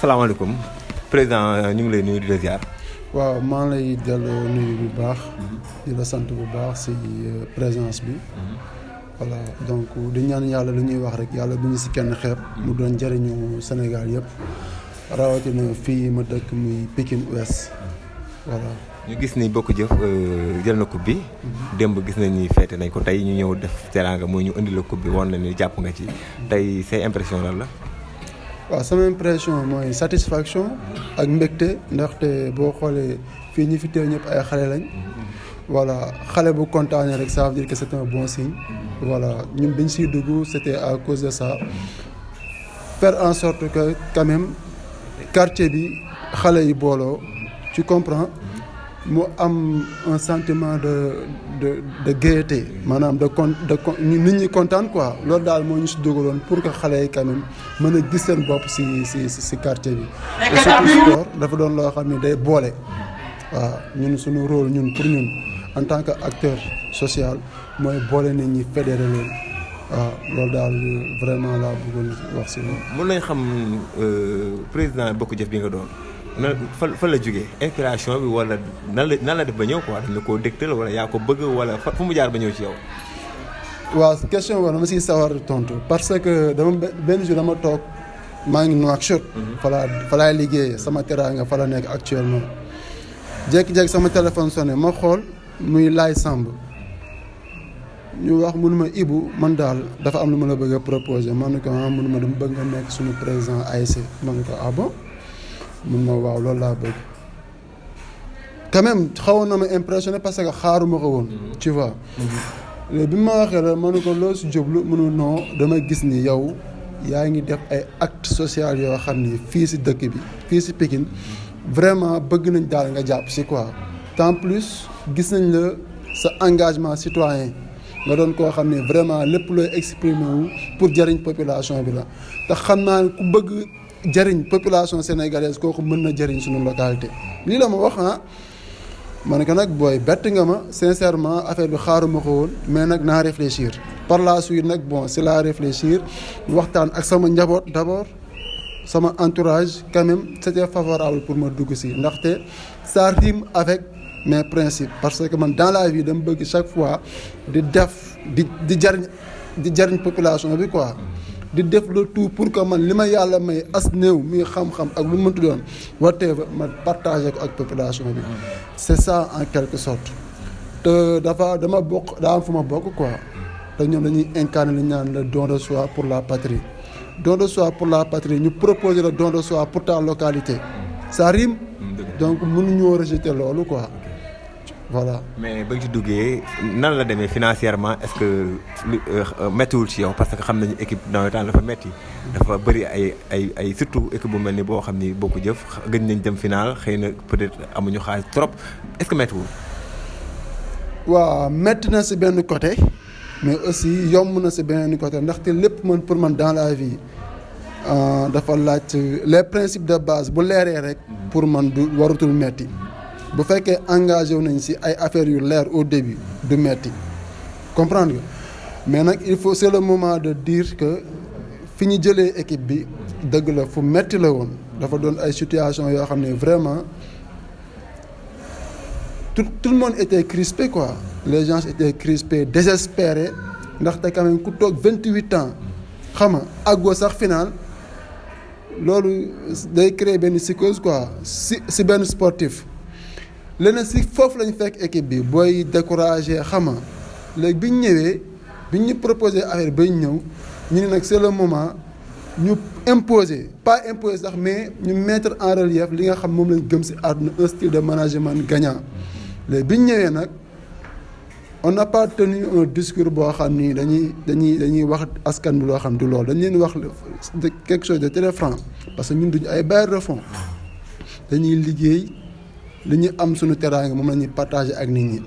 salaamaaleykum président ñu ngi lay nuyu di la ziar. waaw maa ngi lay delloo nuyu bu baax. di la sant bu baax ci présence bi. voilà donc di ñaan yàlla lu ñuy wax rek yàlla bu ñu ci kenn xeeb. mu doon njëriñu Sénégal yëpp. rawatina fii ma dëkk muy Pikine Ouest. voilà. ñu gis ni Bokk Jëf jël na coupe bi. démb gis nañ ni feete nañ ko tey ñu ñëw def teraanga mooy ñu indi la coupe bi woon na ni jàpp nga ci tey say impression lan la. waaw sama impression mooy satisfaction ak mbégte ndaxte boo xoolee fii ñi fi teew ñëpp ay xale lañ. voilà xale bu kontaanee rek ça veut dire que c'est un bon signe. voilà ñun biñ siy dugg c'était à cause de ça faire en sorte que quand même quartier bi xale yi booloo tu comprends mu am un sentiment de gaieté maanaam nit ñi kontaan quoi loolu daal moo ñu si dugaloon pour que xale yi quand même mën a gis seen bopp si quartier bi. te surtout sport dafa doon loo xam ne day boole. waaw ñun suñu rôle ñun pour ñun en tant que acteur social mooy boole nit ñi fédéré leen waaw loolu daal vraiment laa bëggoon wax si loolu. mën nañ xam président Bokk Jëf bi nga doon. fa la jógee inspiration bi wala nan la def ba ñëw quoi dañ la koo dégtal wala yaa ko bëgg wala fu mu jaar ba ñëw ci yow. waaw question boobu dama siy sawar tontu parce que dama benn jour dama toog maa ngi Nouakchott. fa laay liggéeyee sama teraanga fa la nekk actuellement. jékki-jékki sama téléphone sonné ma xool muy Laay Samb ñu wax mun ma Ibou man daal dafa am lu ma la bëgg a proposer man ne ko mun ma dama bëgg nga nekk suñu président ASC man ne ko ah bon. mun ma waaw loolu laa bëgg quand même xawoon na ma impressionné parce que xaaruma ko woon tu vois léegi bi ma waxee la ma ne ko loo si jublu mënu non dama gis ni yow yaa ngi def ay acte social yoo xam ni fii si dëkk bi fii si Pikine vraiment bëgg nañ daal nga jàpp si quoi en plus gis nañ la sa engagement citoyen nga doon koo xam ne vraiment lépp looy exprimer wu pour jëriñ population bi la te xam naa ku bëgg jëriñ population sénégalaise kooku mën na jëriñ suñu localité lii la ma wax ma ne ko nag booy bett nga ma sincèrement affaire bi xaaruma ko woon mais nag naa réfléchir par la suite nag bon c'est la réfléchir waxtaan ak sama njaboot d'abord sama entourage quand même c'était favorable pour ma dugg si ndaxte ça rime avec mes principes parce que man dans la vie dama bëgg chaque fois di def di jëriñ population bi quoi di def le tout pour que man li ma yàlla may as néew muy xam-xam ak lu mënti doon wartee ma partager ko ak population bi c'est ça en quelque sorte te daa am fu ma bokk quoi te ñoom dañuy incarner li ñu naan le don de soi pour la patrie don de soi pour la patrie ñu proposer le don de soi pour ta localité ça rime donc mënuñoo rejeter loolu quoi voilà. mais ba nga ci duggee nan la demee financièrement est-ce que méttiwul ci yow parce que xam nañu équipe nawetaan dafa métti dafa bëri ay surtout équipe bu mel ni boo xam ni Bokk Jëf gëj nañ dem final xëy na peut-être amuñu xaalis trop est-ce que méttiwul. waaw métti na ci benn côté mais aussi yomb na ci benn côté ndaxte lépp man pour man dans la vie dafa laaj les principes de base bu leeree rek pour man du warutul métti. bu fekkee engagé wu nañ ci ay affaires yu leer au début du metti comprendre nga mais nag il faut c'est le moment de dire que fi ñu jëlee équipe bi dëgg la fu metti la woon dafa doon ay situations yoo xam ne vraiment tout le monde était crispé quoi les gens étaient crispés désespérés ndaxte quand même ku toog 28 ans xam nga àggoo sax final loolu day créer benn psychose quoi si benn sportif. leneen si foofu lañ fekk équipe bi booy découragé xama léegi bi ñu ñëwee bi ñu proposé affaire ba ñu ñëw ñu ne nag c'est le moment ñu imposer pas imposer sax mais ñu mettre en relief li nga xam moom lañ gëm si àdduna un style de management gagnant léegi bi ñu ñëwee nag on n'a pas tenu un discours boo xam ni dañuy wax askan bi loo xam du loolu dañ leen wax quelque chose de très franc parce que ñun duñu ay bailleurs de fonds dañuy liggéey. li ñu am suñu teraanga moom la ñuy partager ak nit ñi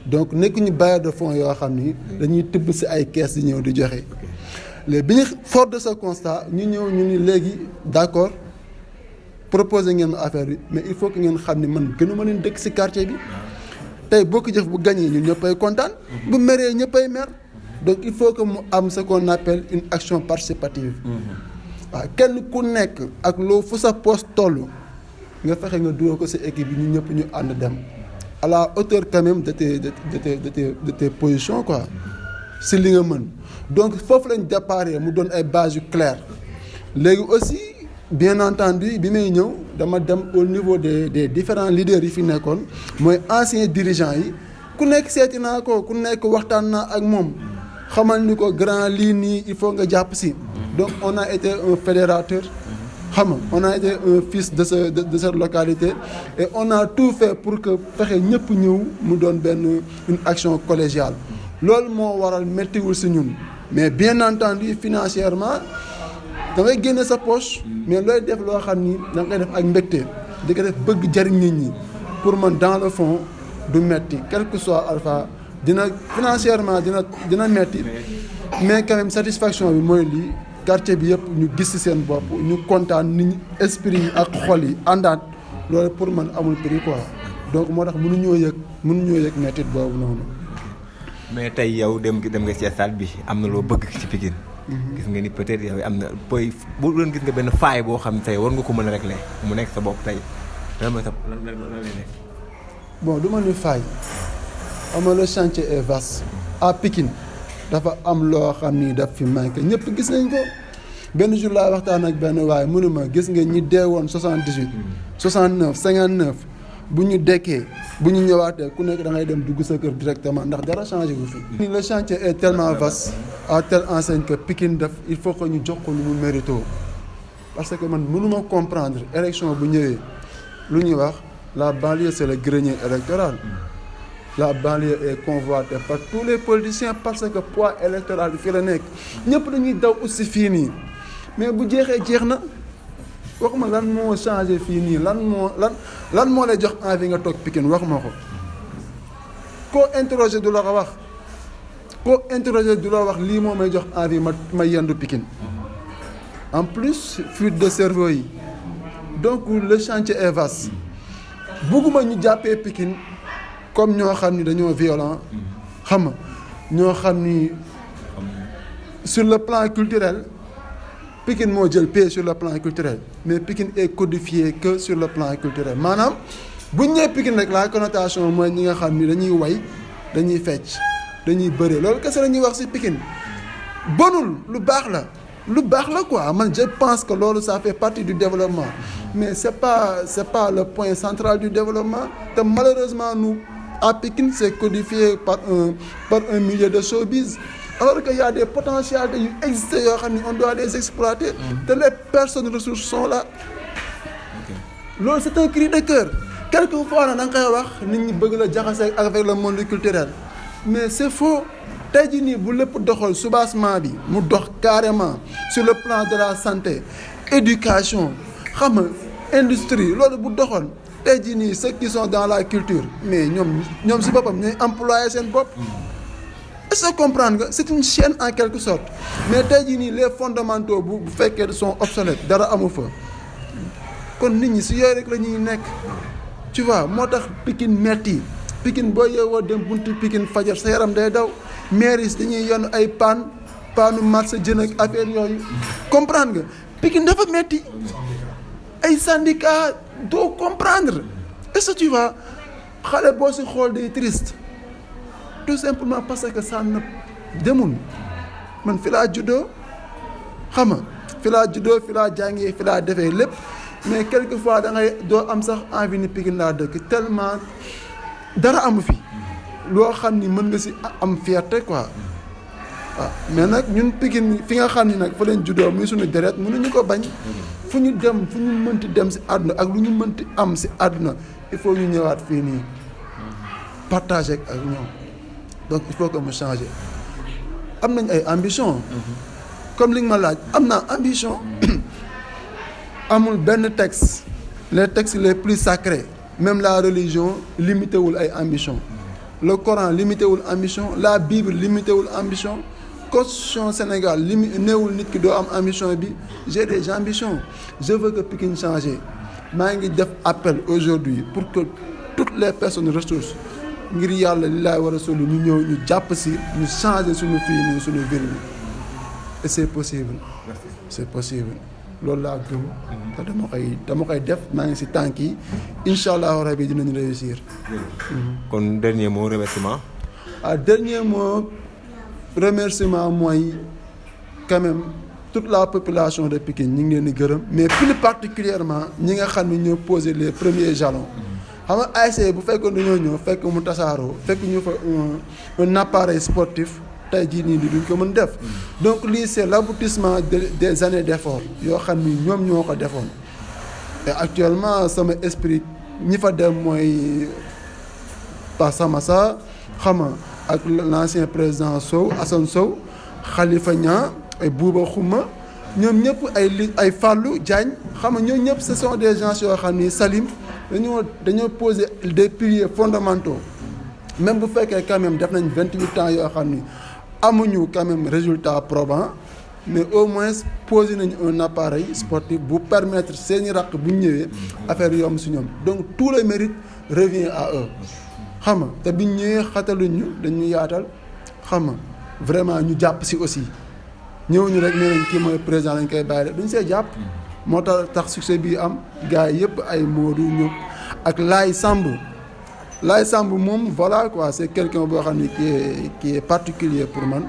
donc nekkuñu bailleurs de fonds yoo xam ni dañuy tibb ci ay kees di ñëw di joxe léegi bi ñu fort de ce constat ñu ñëw ñu ni léegi d'accord proposer ngeen ma affaire bi mais il faut que ngeen xam ni man gënuma leen dëkk ci quartier bi tey Bokk Jëf bu gagné ñun ñëppay kontaan bu meree ñëppay mer donc il faut que mu am ce qu'on appelle une action participative waaw kenn ku nekk ak loo fu sa poste toll nga fexe nga dugal ko si équipe bi ñu ñëpp ñu ànd dem à la hauteur quand même de tes positions quoi si li nga mën donc foofu lañ déparé mu doon ay bases yu claires léegi aussi bien entendu bi may ñëw dama dem au niveau des différents leaders yi fi nekkoon mooy anciens dirigeants yi ku nekk seeti naa ko ku nekk waxtaan naa ak moom xamal ni ko grand lii nii il faut nga jàpp si donc on a été un fédérateur xam nga on a été un fils de cette localité et on a tout fait pour que fexe ñëpp ñëw mu doon une action collégiale loolu moo waral méttiwul si ñun mais bien entendu financièrement da ngay génne sa poche mais looy def loo xam ni da nga koy def ak mbégte di ko def bëgg jariñ nit ñi pour man dans le fond du metti quel que soit alpha dina financièrement dina metti mais quand même satisfaction bi mooy lii quartier bi yëpp ñu gis ci seen bopp ñu kontaan nit ñi esprit yi ak xol yi àndaat loolu pour man amul prix quoi donc moo tax mënuñoo yëg mettit boobu noonu. mais tey yow dem nga ci stade bi am na loo bëgg ci Pikine. gis nga ni peut-être yow am na booy bu doon gis nga benn faille boo xam tey war nga ko mën a régler mu nekk sa bopp tey lan lay nekk. bon du ma ni faille xam nga le chantier est vaste à Pikine dafa am loo xam ni daf fi manqué ñëpp gis nañ ko benn jour laa waxtaan ak benn waaye mënuma gis nga ñi dee woon 78 69 59 bu ñu dekkee bu ñu ñëwaatee ku nekk da ngay dem dugg sa kër directement ndax dara changé wu fi. le chantier est tellement vaste à telle enseigne que Pikine def il faut que ñu jox ko lu mu mérito parce que man mënuma comprendre élection bu ñëwee lu ñuy wax la banlieue c'est le grenier électoral. La banlieue est convoitée par tous les politiciens parce que poids électoral bi fi la nekk ñëpp dañuy daw aussi fii nii mais bu jeex na wax ma lan moo changé fii nii lan moo lay jox envie nga toog Pikine wax ma ko koo interroger du la ko wax koo interroger du la wax lii moo may jox envie ma yendu Pikine en plus fuite de cerveau yi donc le chantier est vaste bugguma ñu jàppee Pikine comme ñoo xam ni dañoo violent xam nga ñoo xam ni sur le plan culturel Pikine moo jël pied sur le plan culturel mais Pikine est codifié que sur le plan culturel maanaam bu ñu nee Pikine rek la connotation mooy ñi nga xam ni dañuy way dañuy fecc dañuy bëre loolu kese la ñuy wax ci Pikine bonul lu baax la quoi man je pense que loolu ça fait partie du développement mais c'est pas le point central du développement te malheureusement nous à Pikine c'est codifié par un milieu de showbiz alors que y a des potentialités yu existent yoo xam ni on doit les exploiter te les personnes ressources sont là loolu c'est un cri de cœur quelquefois nag da nga koy wax nit ñi bëgg la jaxase avec le monde culturel mais c'est faux tey jii nii bu lépp doxal soubassement bi mu dox carrément sur le plan de la santé éducation xam nga industrie loolu bu doxal tey jii nii ceux qui sont dans la culture mais ñoom si boppam ñooy employé seen bopp est-ce que comprendre nga c'est une chaîne en quelque sorte mais tey jii nii les fondamentaux bu fekkee sont obsolètes dara amu fa kon nit ñi si yooyu rek la ñuy nekk tu vois moo tax Pikine metti Pikine boo yeewoo dem buntu Pikine fajar sa yaram day daw maire yi dañuy yenn ay paanu marché jën ak affaire yooyu comprendre nga Pikine dafa metti ay syndicats doo comprendre est-ce que tu vois xale boo si xool day triste tout simplement parce que ça na demul man fi laa juddoo xam nga fi laa jàngee fi laa defee lépp mais quelquefois da ngay doo am sax envie ni Pikine laa dëkk tellement dara amu fi loo xam ni mën nga si am fierté quoi waaw mais nag ñun Pikine fi nga xam ni nag fa leen juddoo muy suñu deret mënuñu ko bañ fu ñu mënti dem si àdduna ak lu ñu mënti am si àdduna il faut ñu ñëwaat fii nii partager ak ñoom donc il faut que mu changer am nañ ay ambition comme li nga ma laaj am naa ambition amul benn texte les textes les plus sacrés même la religion limité wul ay ambition le Coran limité wul ambition la Bible limité wul ambition constitution Sénégal néewul nit ki doo am ambition bi j'ai des ambitions je veux que Pikine changer maa ngi def appel aujourd'hui pour que toutes les personnes ressources ngir yàlla li laay war a solu ñu ñëw ñu jàpp si ñu changer suñu fii nii suñu ville bi et c'est possible. Merci. C'est possible. loolu laa gëm. te dama koy def maa ngi si tànk yi incha allahu rabi dinañu réussir. kon dernier mot remerciement. Dernier mot remerciement mooy quand même toute la population de Pikine ñu ngi leen di gërëm mais plus particulièrement ñi nga xam ne ñoo posé les premiers jalons. xam nga ASC bu fekkoon dañoo ñëw fekk mu tasaaroo fekk ñu fa un appareil sportif tey jii nii duñ ko mën def donc lii c'est l'aboutissement des années d'effort yoo xam ni ñoom ñoo ko defoon et actuellement sama esprit ñi fa dem mooy Pa Samassa xam nga ak l'ancien président Sow Assane Sow Khalifa Niang ay Bouba Xuma ñoom ñëpp ay Fallou Diagne xam nga ñoom ñëpp ce sont des gens yoo xam ni Salim dañoo poser des piliers fondamentaux même bu fekkee quand même def nañ 28 ans yoo xam ni amuñu quand même résultat probant mais au moins poser nañ un appareil sportif bu permettre seeni raq bu ñu ñëwee affaire yomb si ñoom donc tout le mérite revient à eux xam nga te biñ ñëwee xataluñu dañu yaatal xam nga vraiment ñu jàpp si aussi ñëwuñu rek nee nañ kii mooy président lañ koy bàyyi duñ see jàpp moo tax succès bii am gars yi yëpp ay Modou ñëpp ak Laye Samb moom voilà quoi c'est quelqu'un boo xam ne qui est particulier pour man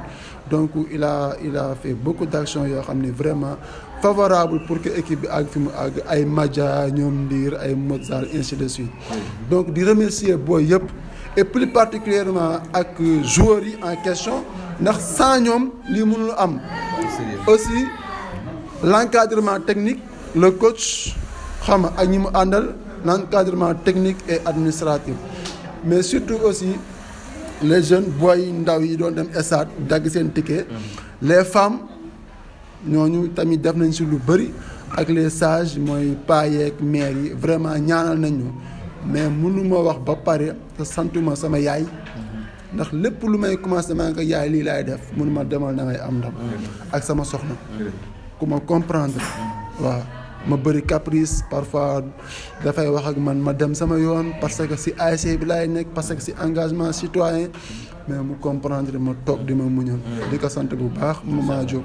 donc il a fait beaucoup d'actions yoo xam ne vraiment favorable pour que équipe bi àgg fi mu àgg ay Madia ñoom Ndiir ay Mozart ainsi de suite donc di remercier booy yëpp et plus particulièrement ak joueurs yi en question ndax sans ñoom lii mënul am aussi l'encadrement technique le coach xam nga ak ñi mu àndal l'encadrement technique et administratif mais surtout aussi les jeunes boy ndaw yi doon dem stade dagg seen ticket les femmes ñooñu tamit def nañ si lu bëri ak les sages mooy paa yeeg mères yi vraiment ñaanal nañu mais mënuma wax ba pare te santuma sama yaay ndax lépp lu may commencé maa ngi ko yaay lii laay def mënuma demal na ngay am ndam ak sama soxna ku ma comprendre waaw ma bëri caprice parfois dafay wax ak man ma dem sama yoon parce que si ASC bi laay nekk parce que si engagement citoyen mais mu comprendre ma toog di ma muñal di ko sant bu baax Maman Diop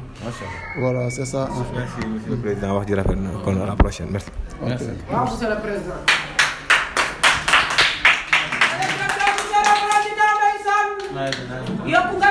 voilà c'est ça en fait. Merci monsieur le président wax ji rafet na kon à la prochaine merci. Merci. Waaw monsieur le président. Yokku nga